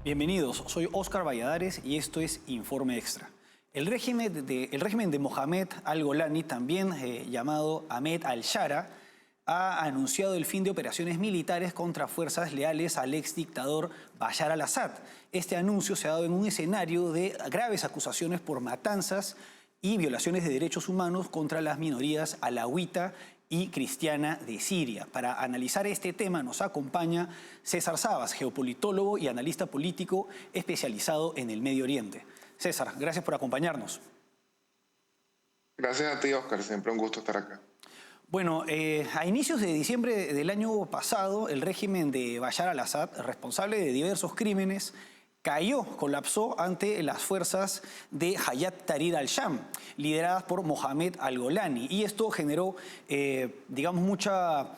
Bienvenidos, soy Óscar Valladares y esto es Informe Extra. El régimen de Mohamed al-Golani, también llamado Ahmed al-Shara, ha anunciado el fin de operaciones militares contra fuerzas leales al exdictador Bashar al-Assad. Este anuncio se ha dado en un escenario de graves acusaciones por matanzas y violaciones de derechos humanos contra las minorías alauita y cristiana de Siria. Para analizar este tema nos acompaña César Sabas, geopolitólogo y analista político especializado en el Medio Oriente. César, gracias por acompañarnos. Gracias a ti, Oscar. Siempre un gusto estar acá. Bueno, a inicios de diciembre del año pasado, el régimen de Bashar al-Assad, responsable de diversos crímenes, colapsó ante las fuerzas de Hayat Tahrir al-Sham, lideradas por Mohamed al-Golani. Y esto generó, digamos, mucha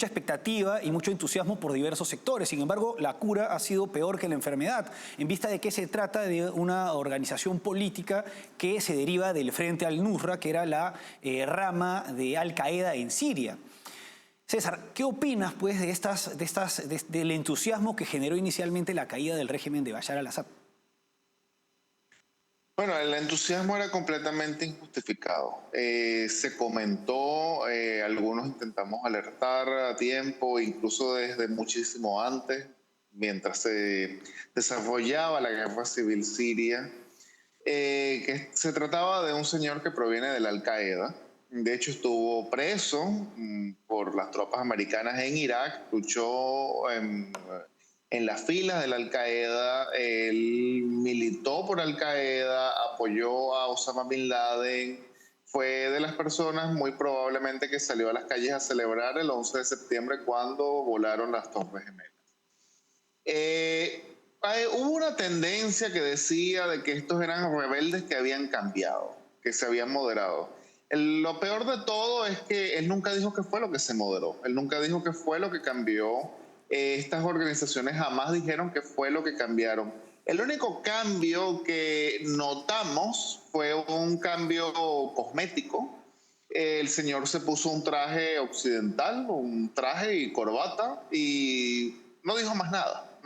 expectativa y mucho entusiasmo por diversos sectores. Sin embargo, la cura ha sido peor que la enfermedad, en vista de que se trata de una organización política que se deriva del Frente al-Nusra, que era la rama de Al-Qaeda en Siria. César, ¿qué opinas pues, del entusiasmo que generó inicialmente la caída del régimen de Bashar al-Assad? Bueno, el entusiasmo era completamente injustificado. Se comentó, algunos intentamos alertar a tiempo, incluso desde muchísimo antes, mientras se desarrollaba la guerra civil siria, que se trataba de un señor que proviene de la Al-Qaeda. De hecho, estuvo preso por las tropas americanas en Irak, luchó en las filas de la Al-Qaeda, él militó por Al-Qaeda, apoyó a Osama Bin Laden, fue de las personas muy probablemente que salió a las calles a celebrar el 11 de septiembre cuando volaron las Torres Gemelas. Hubo una tendencia que decía de que estos eran rebeldes que habían cambiado, que se habían moderado. Lo peor de todo es que él nunca dijo que fue lo que se moderó, él nunca dijo que fue lo que cambió. Estas organizaciones jamás dijeron que fue lo que cambiaron. El único cambio que notamos fue un cambio cosmético. El señor se puso un traje occidental, un traje y corbata, y no dijo más nada.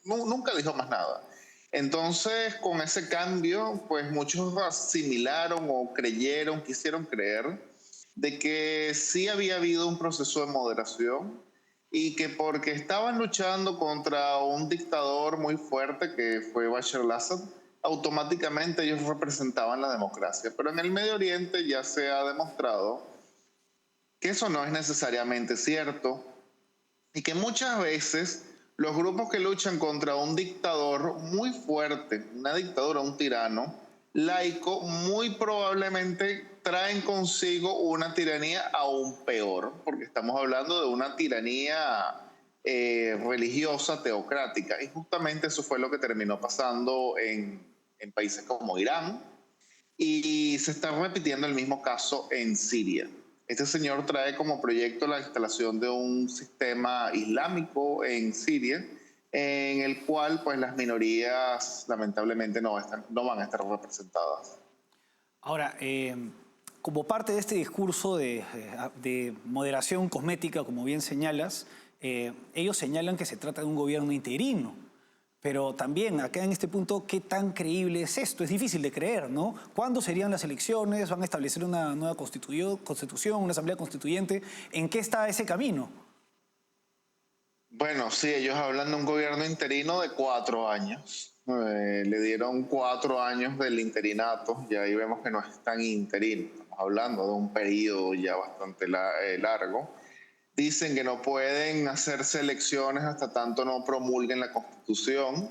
Nunca dijo más nada. Entonces, con ese cambio, pues muchos asimilaron o creyeron, quisieron creer, de que sí había habido un proceso de moderación y que porque estaban luchando contra un dictador muy fuerte que fue Bashar al-Assad, automáticamente ellos representaban la democracia. Pero en el Medio Oriente ya se ha demostrado que eso no es necesariamente cierto y que muchas veces los grupos que luchan contra un dictador muy fuerte, una dictadura, un tirano laico, muy probablemente traen consigo una tiranía aún peor, porque estamos hablando de una tiranía religiosa, teocrática, y justamente eso fue lo que terminó pasando en países como Irán, y se está repitiendo el mismo caso en Siria. Este señor trae como proyecto la instalación de un sistema islámico en Siria, en el cual pues, las minorías lamentablemente no van a estar representadas. Ahora, como parte de este discurso de moderación cosmética, como bien señalas, ellos señalan que se trata de un gobierno interino. Pero también, acá en este punto, ¿qué tan creíble es esto? Es difícil de creer, ¿no? ¿Cuándo serían las elecciones? ¿Van a establecer una nueva constitución, una asamblea constituyente? ¿En qué está ese camino? Bueno, sí, ellos hablan de un gobierno interino de 4 años. Le dieron 4 años del interinato, y ahí vemos que no es tan interino. Estamos hablando de un periodo ya bastante largo. Dicen que no pueden hacerse elecciones hasta tanto no promulguen la Constitución.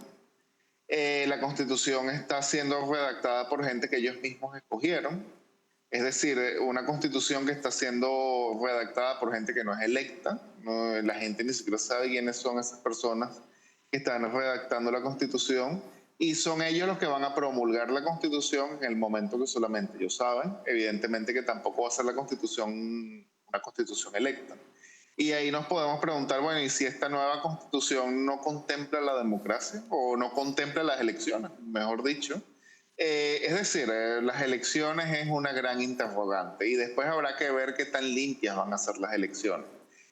La Constitución está siendo redactada por gente que ellos mismos escogieron. Es decir, una Constitución que está siendo redactada por gente que no es electa. No, la gente ni siquiera sabe quiénes son esas personas que están redactando la Constitución. Y son ellos los que van a promulgar la Constitución en el momento que solamente ellos saben. Evidentemente que tampoco va a ser la Constitución una Constitución electa. Y ahí nos podemos preguntar, bueno, ¿y si esta nueva Constitución no contempla la democracia o no contempla las elecciones, mejor dicho? Es decir, las elecciones es una gran interrogante y después habrá que ver qué tan limpias van a ser las elecciones.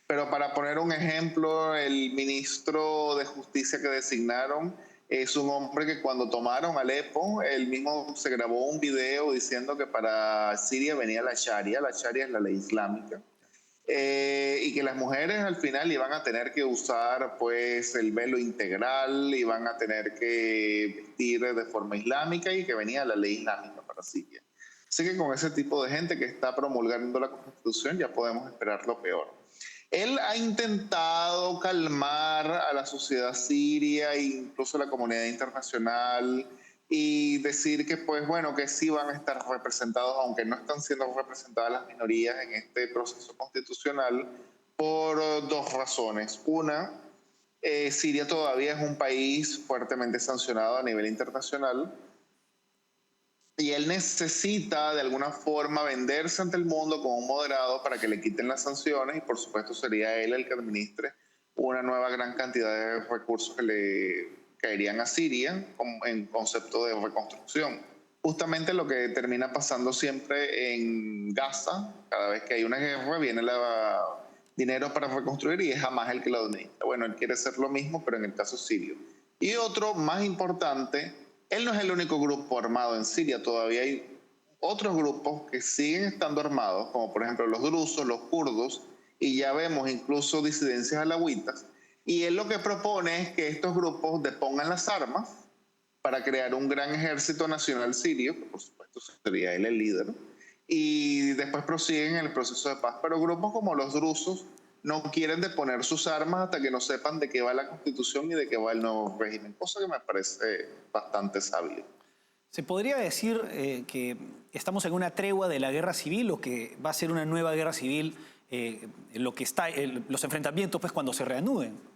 Pero para poner un ejemplo, el ministro de Justicia que designaron Es un hombre que cuando tomaron Alepo, él mismo se grabó un video diciendo que para Siria venía la Sharia es la ley islámica, y que las mujeres al final iban a tener que usar pues el velo integral, iban a tener que vestir de forma islámica y que venía la ley islámica para Siria. Así que con ese tipo de gente que está promulgando la Constitución ya podemos esperar lo peor. Él ha intentado calmar a la sociedad siria e incluso a la comunidad internacional y decir que, pues bueno, que sí van a estar representados, aunque no están siendo representadas las minorías en este proceso constitucional, por dos razones. Una, Siria todavía es un país fuertemente sancionado a nivel internacional y él necesita de alguna forma venderse ante el mundo como un moderado para que le quiten las sanciones y por supuesto sería él el que administre una nueva gran cantidad de recursos que le caerían a Siria en concepto de reconstrucción. Justamente lo que termina pasando siempre en Gaza, cada vez que hay una guerra viene dinero para reconstruir y es jamás el que lo administra. Bueno, él quiere hacer lo mismo, pero en el caso sirio. Y otro más importante, él no es el único grupo armado en Siria, todavía hay otros grupos que siguen estando armados, como por ejemplo los drusos, los kurdos, y ya vemos incluso disidencias alawitas. Y él lo que propone es que estos grupos depongan las armas para crear un gran ejército nacional sirio, que por supuesto sería él el líder, y después prosiguen en el proceso de paz. Pero grupos como los drusos no quieren deponer sus armas hasta que no sepan de qué va la Constitución y de qué va el nuevo régimen, cosa que me parece bastante sabio. ¿Se podría decir que estamos en una tregua de la guerra civil o que va a ser una nueva guerra civil los enfrentamientos pues, cuando se reanuden?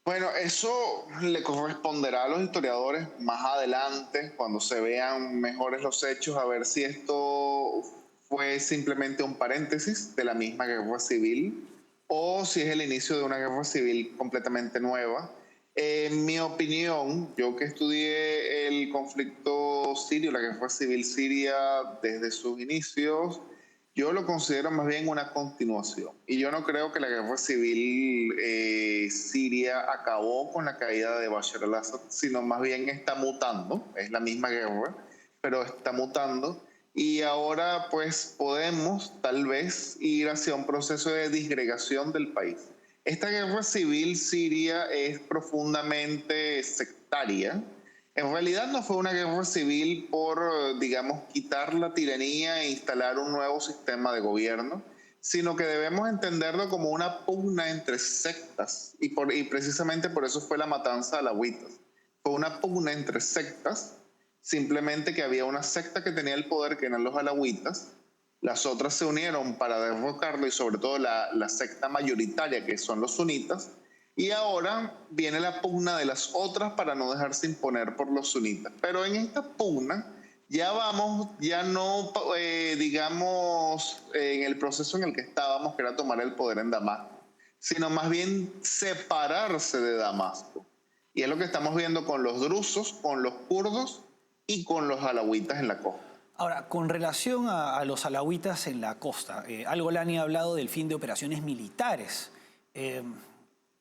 Bueno, eso le corresponderá a los historiadores más adelante, cuando se vean mejores los hechos, a ver si esto fue simplemente un paréntesis de la misma guerra civil o si es el inicio de una guerra civil completamente nueva. En mi opinión, yo que estudié el conflicto sirio, la guerra civil siria desde sus inicios, yo lo considero más bien una continuación. Y yo no creo que la guerra civil siria acabó con la caída de Bashar al-Assad, sino más bien está mutando. Es la misma guerra, pero está mutando. Y ahora pues podemos tal vez ir hacia un proceso de disgregación del país. Esta guerra civil siria es profundamente sectaria. En realidad no fue una guerra civil por, digamos, quitar la tiranía e instalar un nuevo sistema de gobierno, sino que debemos entenderlo como una pugna entre sectas, y precisamente por eso fue la matanza de alawitas. Fue una pugna entre sectas, simplemente que había una secta que tenía el poder, que eran los alawitas, las otras se unieron para derrocarlo y sobre todo la secta mayoritaria, que son los sunitas, y ahora viene la pugna de las otras para no dejarse imponer por los sunitas. Pero en esta pugna ya vamos, ya no, digamos, en el proceso en el que estábamos, que era tomar el poder en Damasco, sino más bien separarse de Damasco. Y es lo que estamos viendo con los drusos, con los kurdos y con los alawitas en la costa. Ahora, con relación a los alawitas en la costa, Al-Golani ha hablado del fin de operaciones militares.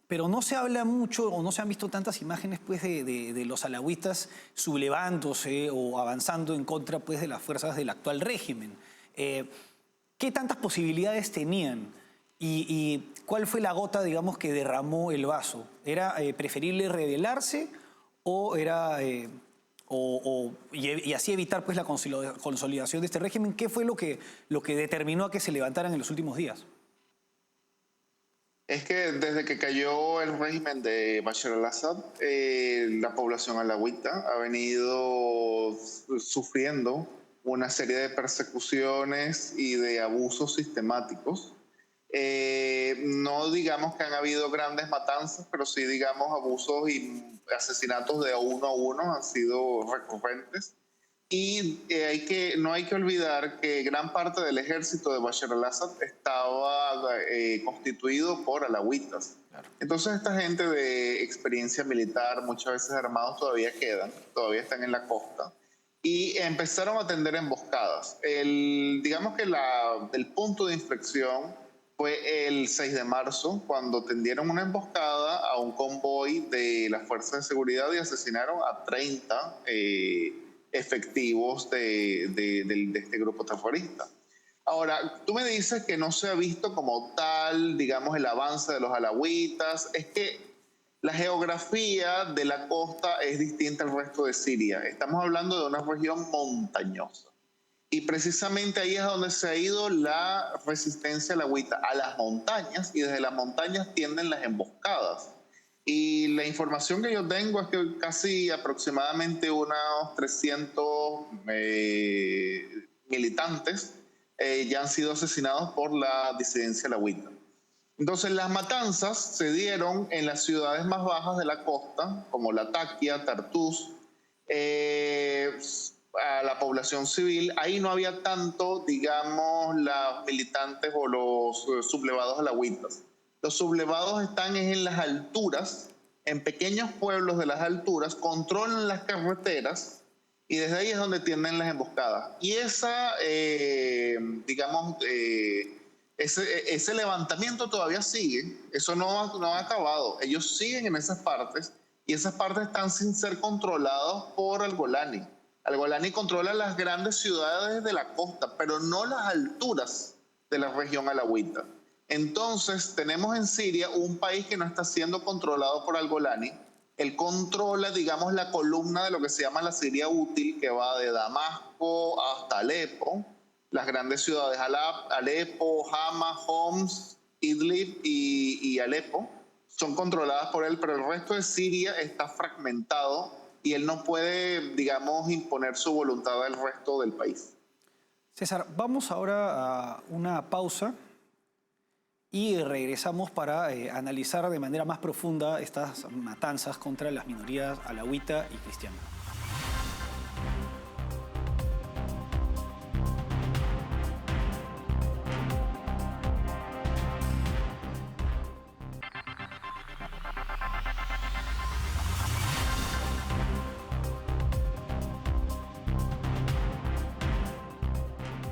Pero no se habla mucho o no se han visto tantas imágenes pues, de los alawitas sublevándose o avanzando en contra pues, de las fuerzas del actual régimen. ¿Qué tantas posibilidades tenían? ¿Y cuál fue la gota, digamos, que derramó el vaso? ¿Era preferible rebelarse o era... y así evitar pues, la consolidación de este régimen? ¿Qué fue lo que determinó a que se levantaran en los últimos días? Es que desde que cayó el régimen de Bashar al-Assad, la población alawita ha venido sufriendo una serie de persecuciones y de abusos sistemáticos. No digamos que han habido grandes matanzas, pero sí digamos abusos y asesinatos de uno a uno han sido recurrentes. Y no hay que olvidar que gran parte del ejército de Bashar al-Assad estaba constituido por alawitas. Claro. Entonces esta gente de experiencia militar, muchas veces armados, todavía quedan, todavía están en la costa. Y empezaron a tender emboscadas. Digamos que el punto de inflexión fue el 6 de marzo, cuando tendieron una emboscada a un convoy de las fuerzas de seguridad y asesinaron a 30 efectivos de este grupo terrorista. Ahora, tú me dices que no se ha visto como tal, digamos, el avance de los alawitas. Es que la geografía de la costa es distinta al resto de Siria. Estamos hablando de una región montañosa. Y precisamente ahí es donde se ha ido la resistencia alawita, a las montañas, y desde las montañas tienden las emboscadas. Y la información que yo tengo es que casi aproximadamente unos 300 militantes ya han sido asesinados por la disidencia alawita. Entonces las matanzas se dieron en las ciudades más bajas de la costa, como Latakia, Tartus, a la población civil. Ahí no había tanto, digamos, los militantes o los sublevados alawitas. Los sublevados están en las alturas, en pequeños pueblos de las alturas, controlan las carreteras y desde ahí es donde tienden las emboscadas. Y esa, digamos, ese levantamiento todavía sigue, eso no ha acabado. Ellos siguen en esas partes y esas partes están sin ser controladas por el Golani. El Golani controla las grandes ciudades de la costa, pero no las alturas de la región alawita. Entonces, tenemos en Siria un país que no está siendo controlado por el Golani. Él controla, digamos, la columna de lo que se llama la Siria útil, que va de Damasco hasta Alepo, las grandes ciudades Alepo, Hama, Homs, Idlib y Alepo son controladas por él, pero el resto de Siria está fragmentado y él no puede, digamos, imponer su voluntad al resto del país. César, vamos ahora a una pausa y regresamos para analizar de manera más profunda estas matanzas contra las minorías alawita y cristiana.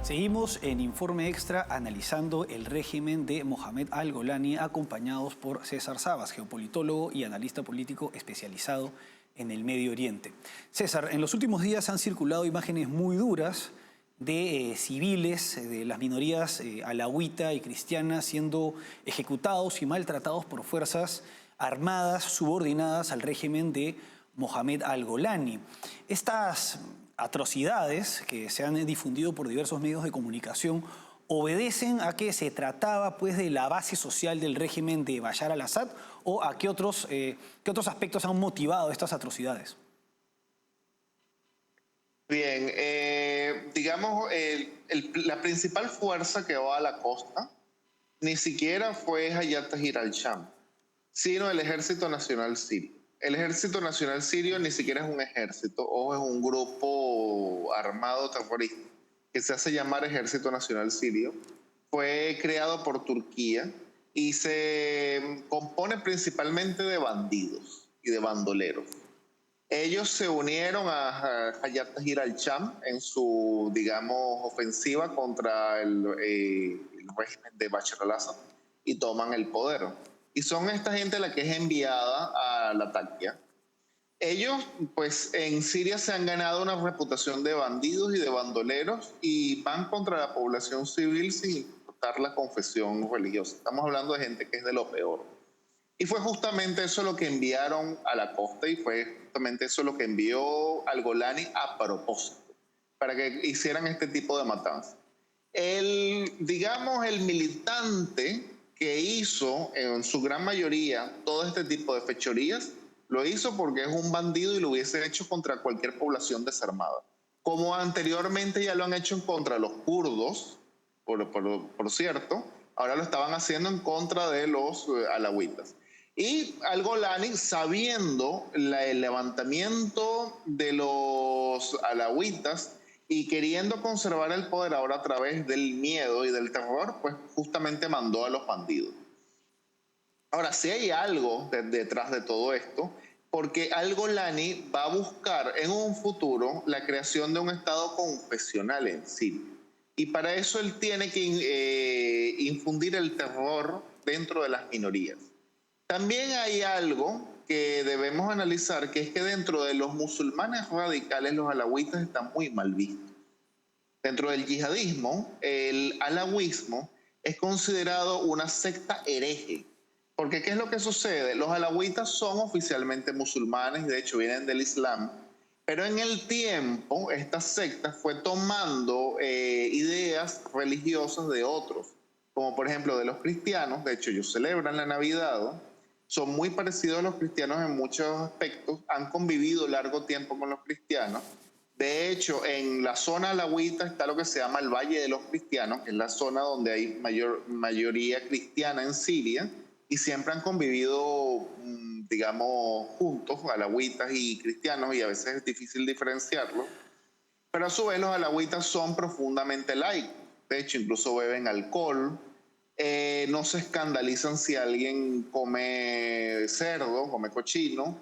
Seguimos en Informe Extra analizando el régimen de Mohamed al-Golani, acompañados por César Sabas, geopolitólogo y analista político especializado en el Medio Oriente. César, en los últimos días han circulado imágenes muy duras de civiles de las minorías alawita y cristiana siendo ejecutados y maltratados por fuerzas armadas subordinadas al régimen de Mohamed al-Golani. Estas atrocidades que se han difundido por diversos medios de comunicación obedecen a que se trataba pues de la base social del régimen de Bashar al-Assad o a qué otros aspectos han motivado estas atrocidades. Bien, digamos, la principal fuerza que va a la costa ni siquiera fue Hayat Tahrir al-Sham, sino el Ejército Nacional Sirio. El Ejército Nacional Sirio ni siquiera es un ejército, o es un grupo armado terrorista que se hace llamar Ejército Nacional Sirio. Fue creado por Turquía y se compone principalmente de bandidos y de bandoleros. Ellos se unieron a Hayat Tahrir al-Sham en su, digamos, ofensiva contra el régimen de Bashar al-Assad y toman el poder. Y son esta gente la que es enviada a Latakia. Ellos, pues, en Siria se han ganado una reputación de bandidos y de bandoleros y van contra la población civil sin importar la confesión religiosa. Estamos hablando de gente que es de lo peor. Y fue justamente eso lo que enviaron a la costa y fue justamente eso lo que envió al Golani a propósito, para que hicieran este tipo de matanzas. Digamos, el militante que hizo en su gran mayoría todo este tipo de fechorías, lo hizo porque es un bandido y lo hubiese hecho contra cualquier población desarmada. Como anteriormente ya lo han hecho contra los kurdos, por cierto, ahora lo estaban haciendo en contra de los alawitas. Y al-Golani, sabiendo el levantamiento de los alawitas y queriendo conservar el poder ahora a través del miedo y del terror, pues justamente mandó a los bandidos. Ahora, si hay algo detrás de todo esto, porque al-Golani va a buscar en un futuro la creación de un Estado confesional en Siria. Y para eso él tiene que infundir el terror dentro de las minorías. También hay algo que debemos analizar, que es que dentro de los musulmanes radicales, los alawitas están muy mal vistos. Dentro del yihadismo, el alawismo es considerado una secta hereje. Porque ¿qué es lo que sucede? Los alawitas son oficialmente musulmanes, de hecho vienen del Islam, pero en el tiempo esta secta fue tomando ideas religiosas de otros, como por ejemplo de los cristianos. De hecho ellos celebran la Navidad, son muy parecidos a los cristianos en muchos aspectos, han convivido largo tiempo con los cristianos. De hecho, en la zona alawita está lo que se llama el Valle de los Cristianos, que es la zona donde hay mayoría cristiana en Siria, y siempre han convivido, digamos, juntos, alawitas y cristianos, y a veces es difícil diferenciarlo. Pero a su vez los alawitas son profundamente laicos. De hecho, incluso beben alcohol, no se escandalizan si alguien come cerdo, come cochino.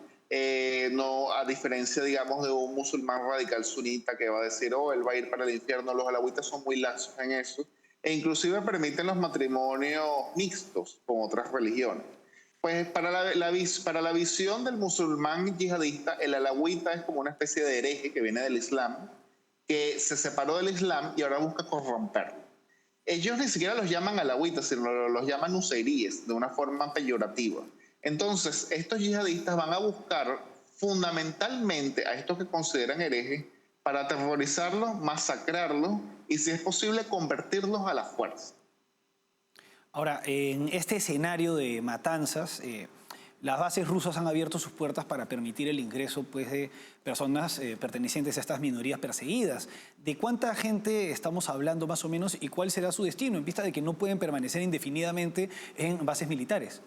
No, a diferencia, digamos, de un musulmán radical sunita que va a decir, oh, él va a ir para el infierno. Los alawitas son muy laxos en eso, e inclusive permiten los matrimonios mixtos con otras religiones. Pues para para la visión del musulmán yihadista, el alawita es como una especie de hereje que viene del Islam, que se separó del Islam y ahora busca corromperlo. Ellos ni siquiera los llaman alawitas, sino los llaman nuseiríes, de una forma peyorativa. Entonces, estos yihadistas van a buscar fundamentalmente a estos que consideran herejes para aterrorizarlos, masacrarlos y, si es posible, convertirlos a la fuerza. Ahora, en este escenario de matanzas, las bases rusas han abierto sus puertas para permitir el ingreso, pues, de personas pertenecientes a estas minorías perseguidas. ¿De cuánta gente estamos hablando más o menos y cuál será su destino en vista de que no pueden permanecer indefinidamente en bases militares?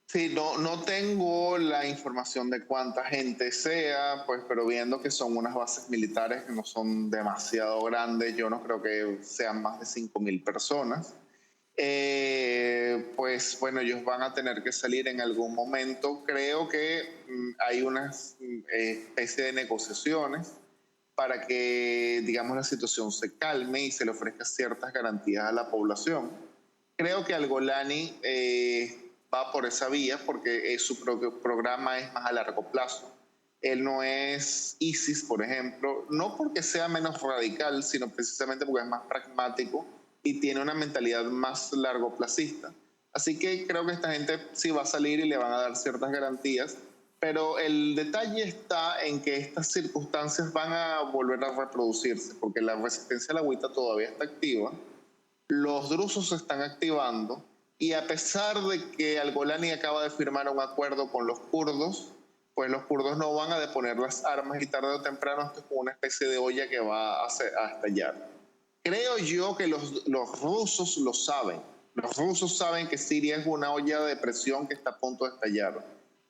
Sí, no tengo la información de cuánta gente sea, pues, pero viendo que son unas bases militares que no son demasiado grandes, yo no creo que sean más de 5.000 personas. Pues bueno, ellos van a tener que salir en algún momento. Creo que hay una especie de negociaciones para que, digamos, la situación se calme y se le ofrezca ciertas garantías a la población. Creo que Al-Golani va por esa vía porque su programa es más a largo plazo. Él no es ISIS, por ejemplo, no porque sea menos radical, sino precisamente porque es más pragmático y tiene una mentalidad más largoplacista. Así que creo que esta gente sí va a salir y le van a dar ciertas garantías, pero el detalle está en que estas circunstancias van a volver a reproducirse, porque la resistencia a la agüita todavía está activa, los drusos se están activando, y a pesar de que Al-Golani acaba de firmar un acuerdo con los kurdos, pues los kurdos no van a deponer las armas y tarde o temprano esto es como una especie de olla que va a estallar. Creo yo que los rusos lo saben. Los rusos saben que Siria es una olla de presión que está a punto de estallar,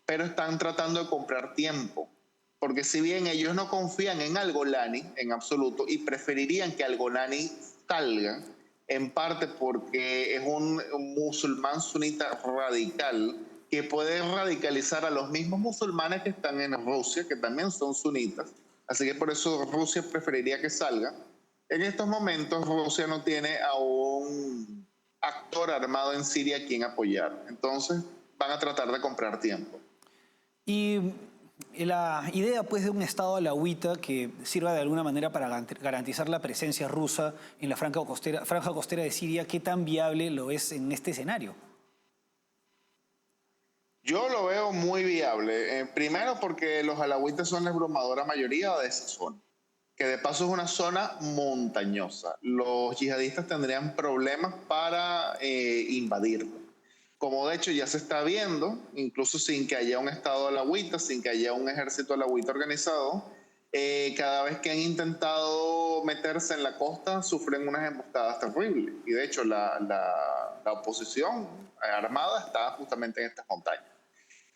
pero están tratando de comprar tiempo. Porque si bien ellos no confían en Al-Golani en absoluto y preferirían que Al-Golani salga, en parte porque es un musulmán sunita radical que puede radicalizar a los mismos musulmanes que están en Rusia, que también son sunitas. Así que por eso Rusia preferiría que salga. En estos momentos Rusia no tiene a un actor armado en Siria a quien apoyar. Entonces van a tratar de comprar tiempo. Y la idea, pues, de un Estado alauita que sirva de alguna manera para garantizar la presencia rusa en la franja costera de Siria, ¿qué tan viable lo es en este escenario? Yo lo veo muy viable. Primero porque los alauitas son la abrumadora mayoría de esa zona, que de paso es una zona montañosa. Los yihadistas tendrían problemas para invadirlo. Como de hecho ya se está viendo, incluso sin que haya un Estado alawita, sin que haya un ejército alawita organizado, cada vez que han intentado meterse en la costa sufren unas emboscadas terribles. Y de hecho la oposición armada está justamente en estas montañas.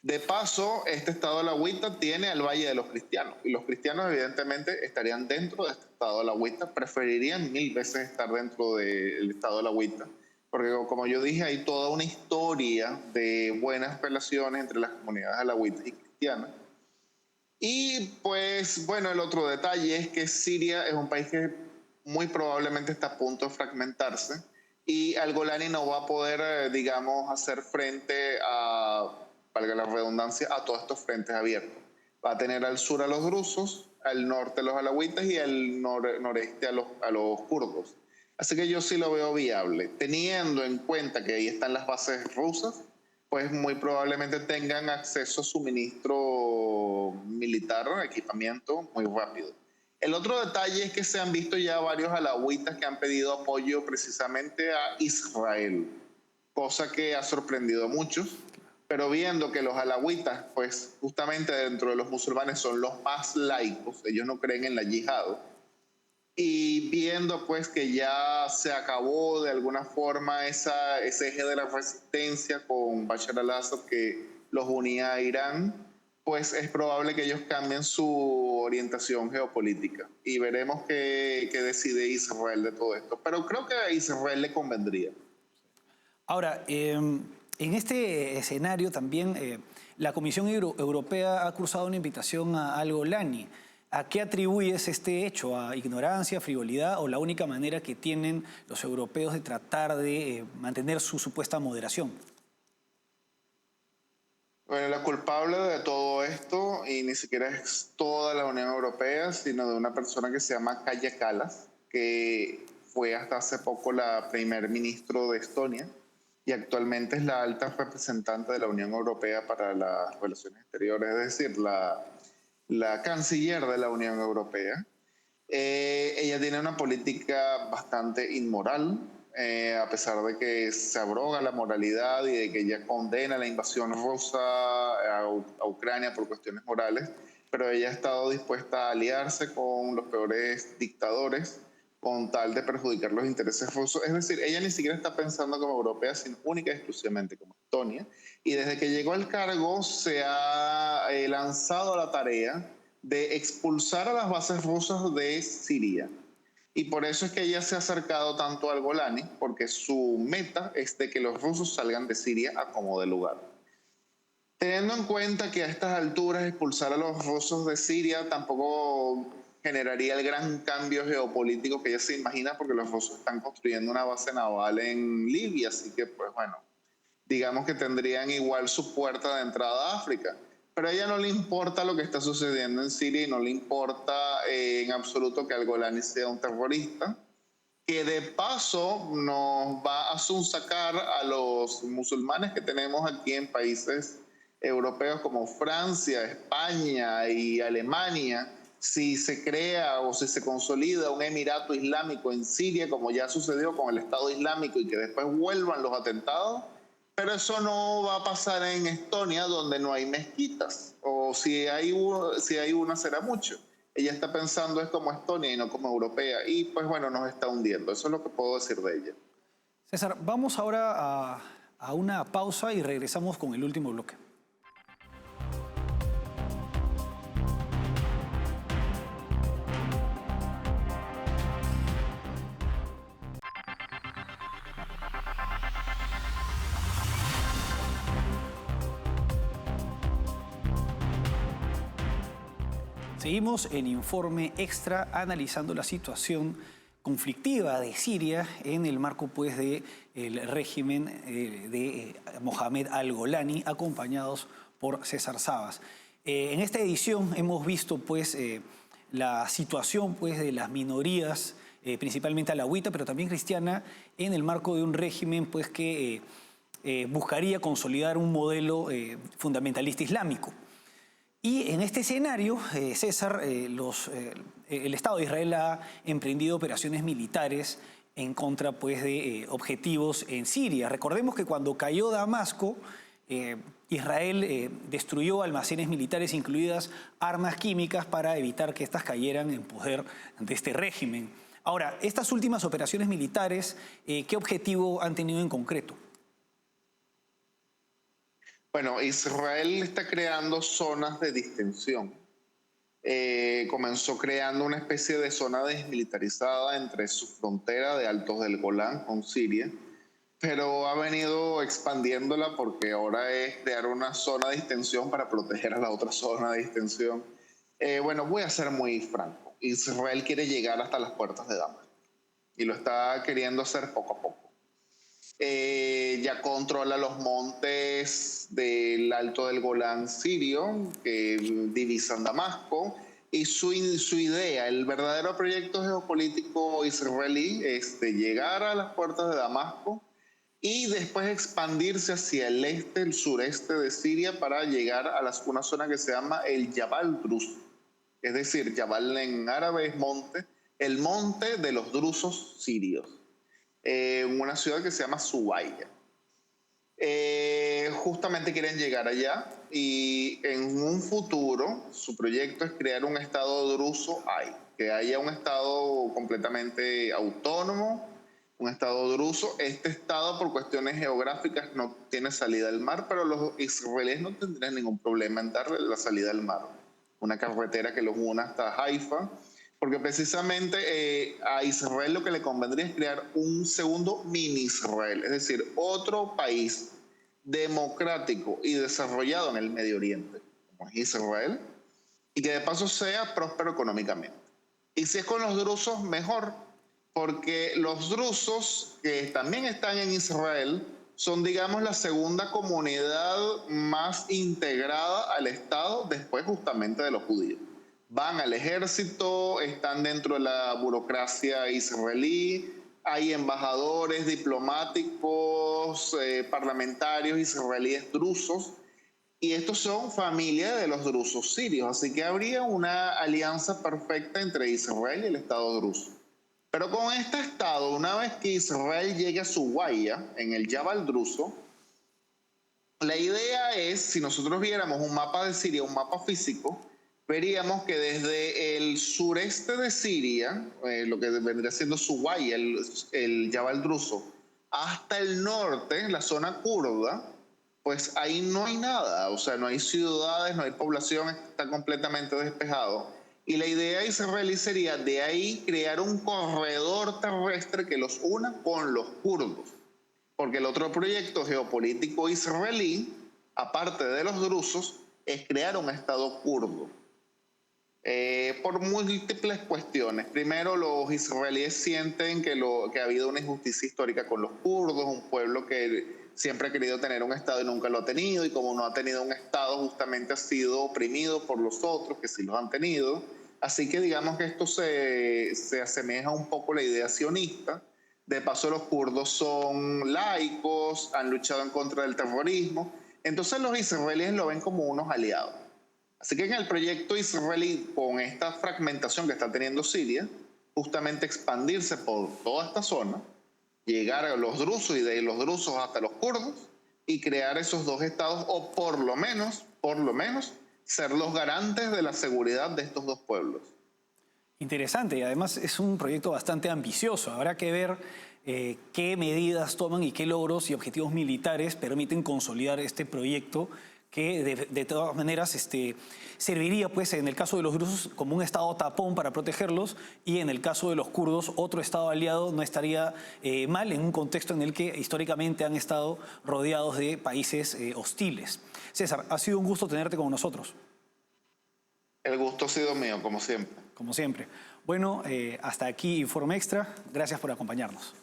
De paso, este estado alawita tiene el Valle de los Cristianos, y los cristianos evidentemente estarían dentro de este estado alawita, preferirían 1000 veces estar dentro del estado alawita, porque como yo dije, hay toda una historia de buenas relaciones entre las comunidades alawitas y cristianas. Y pues bueno, el otro detalle es que Siria es un país que muy probablemente está a punto de fragmentarse y al Golani no va a poder, digamos, hacer frente a, valga la redundancia, a todos estos frentes abiertos. Va a tener al sur a los drusos, al norte a los alawitas y al noreste a los kurdos. Así que yo sí lo veo viable, teniendo en cuenta que ahí están las bases rusas, pues muy probablemente tengan acceso a suministro militar, equipamiento muy rápido. El otro detalle es que se han visto ya varios alawitas que han pedido apoyo precisamente a Israel, cosa que ha sorprendido a muchos, pero viendo que los alawitas, pues justamente dentro de los musulmanes son los más laicos, ellos no creen en la yihad, y viendo pues que ya se acabó de alguna forma ese eje de la resistencia con Bashar al-Assad que los unía a Irán, pues es probable que ellos cambien su orientación geopolítica y veremos qué decide Israel de todo esto. Pero creo que a Israel le convendría. Ahora, en este escenario también la Comisión Europea ha cruzado una invitación al Golani. ¿A qué atribuyes este hecho? ¿A ignorancia, frivolidad o la única manera que tienen los europeos de tratar de mantener su supuesta moderación? Bueno, la culpable de todo esto, y ni siquiera es toda la Unión Europea, sino de una persona que se llama Kaja Kallas, que fue hasta hace poco la primer ministro de Estonia y actualmente es la alta representante de la Unión Europea para las relaciones exteriores, es decir, la canciller de la Unión Europea. Ella tiene una política bastante inmoral, a pesar de que se abroga la moralidad y de que ella condena la invasión rusa a Ucrania por cuestiones morales, pero ella ha estado dispuesta a aliarse con los peores dictadores con tal de perjudicar los intereses rusos. Es decir, ella ni siquiera está pensando como europea, sino única y exclusivamente como Estonia. Y desde que llegó al cargo se ha lanzado a la tarea de expulsar a las bases rusas de Siria. Y por eso es que ella se ha acercado tanto al Golani, porque su meta es de que los rusos salgan de Siria a como de lugar. Teniendo en cuenta que a estas alturas expulsar a los rusos de Siria tampoco generaría el gran cambio geopolítico que ella se imagina, porque los rusos están construyendo una base naval en Libia, así que pues bueno, digamos que tendrían igual su puerta de entrada a África. Pero a ella no le importa lo que está sucediendo en Siria y no le importa en absoluto que al-Golani sea un terrorista, que de paso nos va a sonsacar a los musulmanes que tenemos aquí en países europeos como Francia, España y Alemania, si se crea o si se consolida un emirato islámico en Siria, como ya sucedió con el Estado Islámico, y que después vuelvan los atentados, pero eso no va a pasar en Estonia, donde no hay mezquitas, o si hay una será mucho. Ella está pensando es como Estonia y no como europea, y pues bueno, nos está hundiendo. Eso es lo que puedo decir de ella. César, vamos ahora a una pausa y regresamos con el último bloque. Seguimos en Informe Extra analizando la situación conflictiva de Siria en el marco pues del régimen de Mohamed al-Golani, acompañados por César Sabas. En esta edición hemos visto pues la situación pues de las minorías, principalmente alawita, pero también cristiana, en el marco de un régimen pues que buscaría consolidar un modelo fundamentalista islámico. Y en este escenario, César, el Estado de Israel ha emprendido operaciones militares en contra pues, de objetivos en Siria. Recordemos que cuando cayó Damasco, Israel destruyó almacenes militares, incluidas armas químicas, para evitar que éstas cayeran en poder de este régimen. Ahora, estas últimas operaciones militares, ¿qué objetivo han tenido en concreto? Bueno, Israel está creando zonas de distensión. Comenzó creando una especie de zona desmilitarizada entre su frontera de Altos del Golán con Siria, pero ha venido expandiéndola porque ahora es crear una zona de distensión para proteger a la otra zona de distensión. Bueno, voy a ser muy franco. Israel quiere llegar hasta las puertas de Damasco. y lo está queriendo hacer poco a poco. Ya controla los montes del Alto del Golán sirio que divisan Damasco, y su idea, el verdadero proyecto geopolítico israelí es de llegar a las puertas de Damasco y después expandirse hacia el este, el sureste de Siria para llegar a una zona que se llama el Jabal Drus. Es decir, Jabal en árabe es monte, el monte de los drusos sirios, en una ciudad que se llama Suwaya. Justamente quieren llegar allá y en un futuro su proyecto es crear un estado druso ahí, que haya un estado completamente autónomo, un estado druso. Este estado por cuestiones geográficas no tiene salida al mar, pero los israelíes no tendrían ningún problema en darle la salida al mar, una carretera que los una hasta Haifa, porque precisamente a Israel lo que le convendría es crear un segundo mini Israel, es decir, otro país democrático y desarrollado en el Medio Oriente, como es Israel, y que de paso sea próspero económicamente. Y si es con los drusos, mejor, porque los drusos que también están en Israel son, digamos, la segunda comunidad más integrada al Estado después justamente de los judíos. Van al ejército, están dentro de la burocracia israelí, hay embajadores, diplomáticos, parlamentarios israelíes drusos, y estos son familia de los drusos sirios, así que habría una alianza perfecta entre Israel y el Estado druso. Pero con este Estado, una vez que Israel llegue a Suwaya, en el Jabal druso, la idea es, si nosotros viéramos un mapa de Siria, un mapa físico, veríamos que desde el sureste de Siria, lo que vendría siendo Suwaya, el Jabal druso, hasta el norte, la zona kurda, pues ahí no hay nada, o sea, no hay ciudades, no hay población, está completamente despejado. Y la idea israelí sería de ahí crear un corredor terrestre que los una con los kurdos, porque el otro proyecto geopolítico israelí, aparte de los drusos, es crear un estado kurdo. Por múltiples cuestiones. Primero, los israelíes sienten que ha habido una injusticia histórica con los kurdos, un pueblo que siempre ha querido tener un Estado y nunca lo ha tenido, y como no ha tenido un Estado, justamente ha sido oprimido por los otros, que sí los han tenido. Así que digamos que esto se asemeja un poco a la idea sionista. De paso, los kurdos son laicos, han luchado en contra del terrorismo, entonces los israelíes lo ven como unos aliados. Así que en el proyecto israelí, con esta fragmentación que está teniendo Siria, justamente expandirse por toda esta zona, llegar a los drusos y de los drusos hasta los kurdos y crear esos dos estados, o por lo menos, ser los garantes de la seguridad de estos dos pueblos. Interesante, y además es un proyecto bastante ambicioso. Habrá que ver qué medidas toman y qué logros y objetivos militares permiten consolidar este proyecto, que de todas maneras serviría, pues, en el caso de los drusos como un estado tapón para protegerlos, y en el caso de los kurdos otro estado aliado no estaría mal en un contexto en el que históricamente han estado rodeados de países hostiles. César, ha sido un gusto tenerte con nosotros. El gusto ha sido mío, como siempre. Como siempre. Bueno, hasta aquí Informe Extra. Gracias por acompañarnos.